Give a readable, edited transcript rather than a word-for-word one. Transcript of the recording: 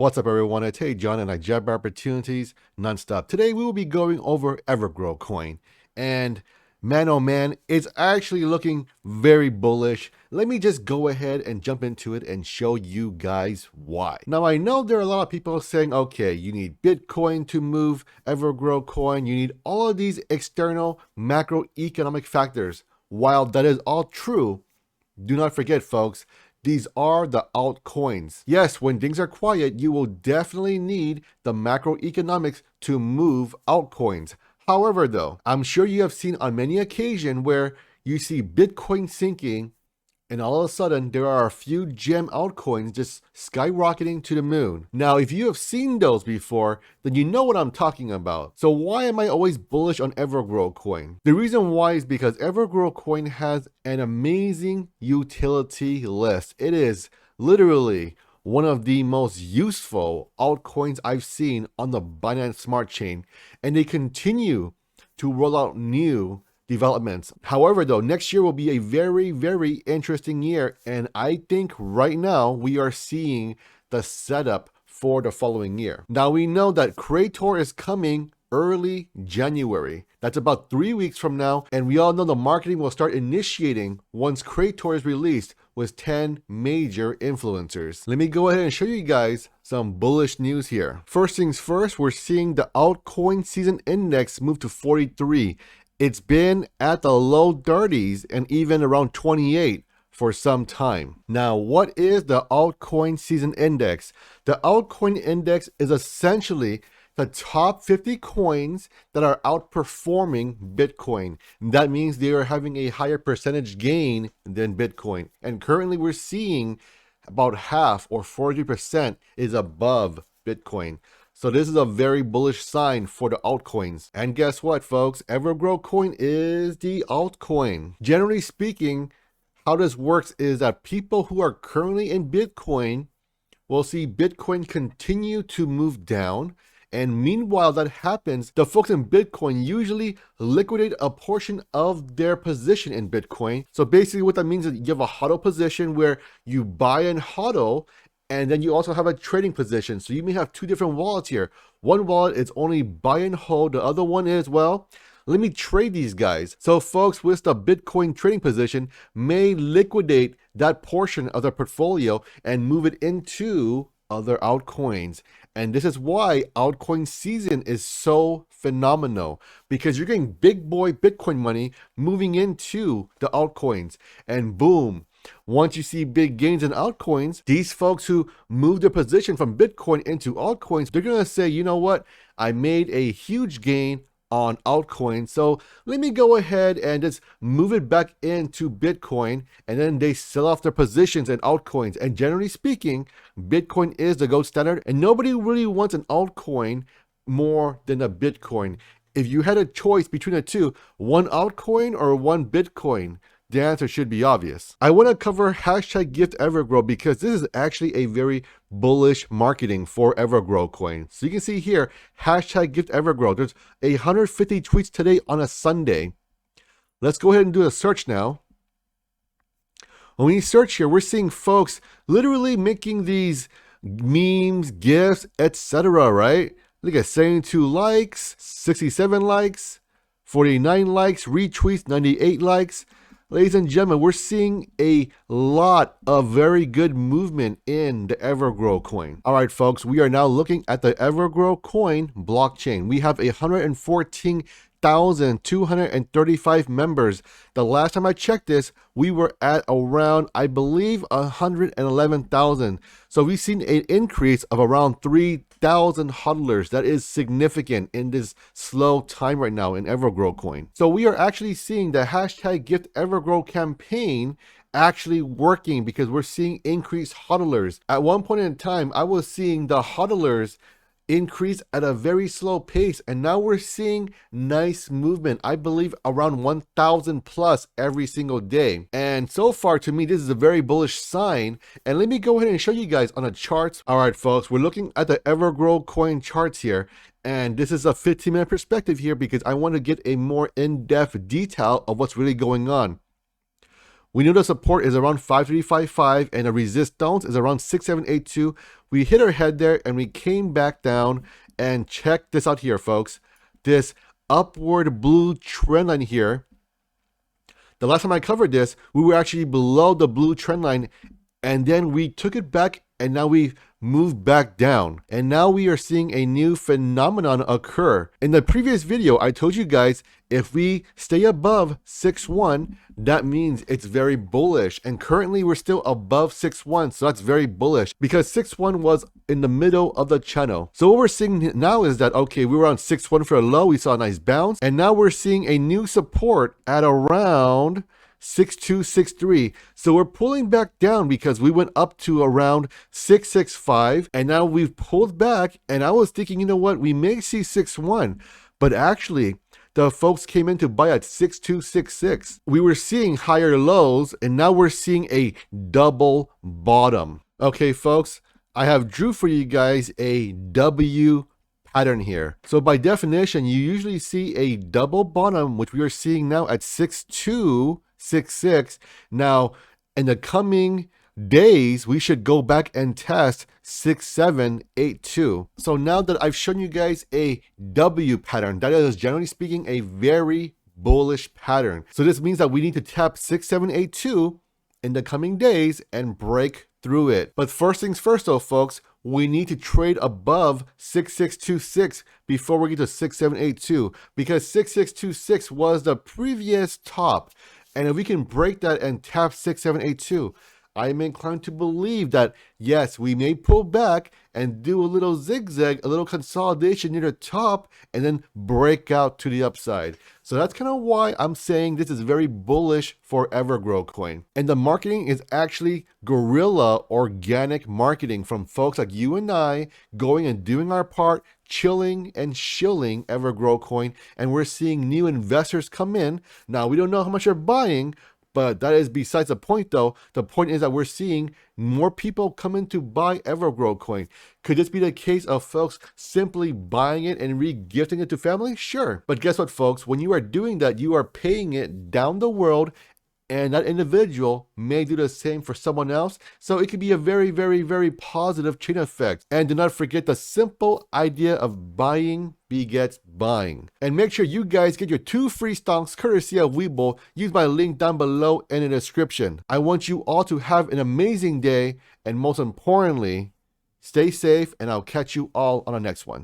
What's up everyone, it's Hey John and I jab opportunities nonstop. Today we will be going over Evergrow coin and man oh man, it's actually looking very bullish. Let me just go ahead and jump into it and show you guys why. Now I know there are a lot of people saying, okay, you need Bitcoin to move Evergrow coin, you need all of these external macroeconomic factors. While that is all true, do not forget folks, these are the altcoins. Yes, when things are quiet, you will definitely need the macroeconomics to move altcoins. However, though, I'm sure you have seen on many occasions where you see Bitcoin sinking and all of a sudden there are a few gem altcoins just skyrocketing to the moon. Now, if you have seen those before, then you know what I'm talking about. So why am I always bullish on Evergrow coin? The reason why is because Evergrow coin has an amazing utility list. It is literally one of the most useful altcoins I've seen on the Binance Smart Chain, and they continue to roll out new developments. However, though, next year will be a very, very interesting year, and I think right now we are seeing the setup for the following year. Now we know that Creator is coming early January. That's about 3 weeks from now, and we all know the marketing will start initiating once Creator is released with 10 major influencers. Let me go ahead and show you guys some bullish news here. First things first, we're seeing the altcoin season index move to 43. It's been at the low 30s and even around 28 for some time. Now, what is the altcoin season index? The altcoin index is essentially the top 50 coins that are outperforming Bitcoin. That means they are having a higher percentage gain than Bitcoin. And currently we're seeing about half or 40% is above Bitcoin. So this is a very bullish sign for the altcoins. And guess what, folks? Evergrow coin is the altcoin. Generally speaking, how this works is that people who are currently in Bitcoin will see Bitcoin continue to move down. And meanwhile that happens, the folks in Bitcoin usually liquidate a portion of their position in Bitcoin. So basically what that means is you have a HODL position where you buy and HODL, and then you also have a trading position. So you may have two different wallets here. One wallet is only buy and hold. The other one is, well, let me trade these guys. So folks with the Bitcoin trading position may liquidate that portion of their portfolio and move it into other altcoins. And this is why altcoin season is so phenomenal, because you're getting big boy Bitcoin money moving into the altcoins, and boom, once you see big gains in altcoins, these folks who move their position from Bitcoin into altcoins, they're gonna say, you know what, I made a huge gain on altcoin, so let me go ahead and just move it back into Bitcoin, and then they sell off their positions in altcoins. And generally speaking, Bitcoin is the gold standard, and nobody really wants an altcoin more than a Bitcoin. If you had a choice between the two, one altcoin or one Bitcoin, the answer should be obvious. I want to cover hashtag gift Evergrow because this is actually a very bullish marketing for Evergrow coin. So you can see here, hashtag gift Evergrow. There's 150 tweets today on a Sunday. Let's go ahead and do a search now. When we search here, we're seeing folks literally making these memes, gifs, etc. Right? Look at 72 likes, 67 likes, 49 likes, retweets, 98 likes. Ladies and gentlemen, we're seeing a lot of very good movement in the Evergrow coin. All right, folks, we are now looking at the Evergrow coin blockchain. We have 114,235 members. The last time I checked this, we were at around, I believe, 111,000. So we've seen an increase of around 3,000 hodlers. That is significant in this slow time right now in Evergrow coin. So we are actually seeing the hashtag gift Evergrow campaign actually working because we're seeing increased hodlers. At one point in time, I was seeing the hodlers increase at a very slow pace, and now we're seeing nice movement. I believe around 1,000 plus every single day, and so far to me this is a very bullish sign. And let me go ahead and show you guys on the charts. All right, folks, we're looking at the Evergrow coin charts here, and this is a 15-minute perspective here because I want to get a more in-depth detail of what's really going on. We know the support is around 5355 and the resistance is around 6782. We hit our head there and we came back down, and check this out here, folks. This upward blue trend line here. The last time I covered this, we were actually below the blue trend line, and then we took it back, and now we've moved back down. And now we are seeing a new phenomenon occur. In the previous video, I told you guys, if we stay above 6.1, that means it's very bullish. And currently we're still above 6.1, so that's very bullish because 6.1 was in the middle of the channel. So what we're seeing now is that, okay, we were on 6.1 for a low, we saw a nice bounce, and now we're seeing a new support at around 6263. So we're pulling back down because we went up to around 665, and now we've pulled back, and I was thinking, you know what, we may see 6.1, but actually the folks came in to buy at 6266. We were seeing higher lows, and now we're seeing a double bottom. Okay, folks, I have drew for you guys a W pattern here. So by definition, you usually see a double bottom, which we are seeing now at 6266. Now, in the coming days, we should go back and test 6782. So now that I've shown you guys a W pattern, that is generally speaking a very bullish pattern. So this means that we need to tap 6782 in the coming days and break through it. But first things first though, folks, we need to trade above 6626 before we get to 6782, because 6626 was the previous top. And if we can break that and tap 6782, I'm inclined to believe that, yes, we may pull back and do a little zigzag, a little consolidation near the top, and then break out to the upside. So that's kind of why I'm saying this is very bullish for Evergrow coin. And the marketing is actually guerrilla organic marketing from folks like you and I going and doing our part, chilling and shilling Evergrow coin. And we're seeing new investors come in. Now, we don't know how much they're buying, but that is besides the point though. The point is that we're seeing more people come in to buy Evergrow coin. Could this be the case of folks simply buying it and re-gifting it to family? Sure. But guess what, folks? When you are doing that, you are paying it down the world, and that individual may do the same for someone else. So it could be a very, very, very positive chain effect. And do not forget the simple idea of buying begets buying. And make sure you guys get your 2 free stocks courtesy of WEBULL. Use my link down below in the description. I want you all to have an amazing day, and most importantly, stay safe, and I'll catch you all on the next one.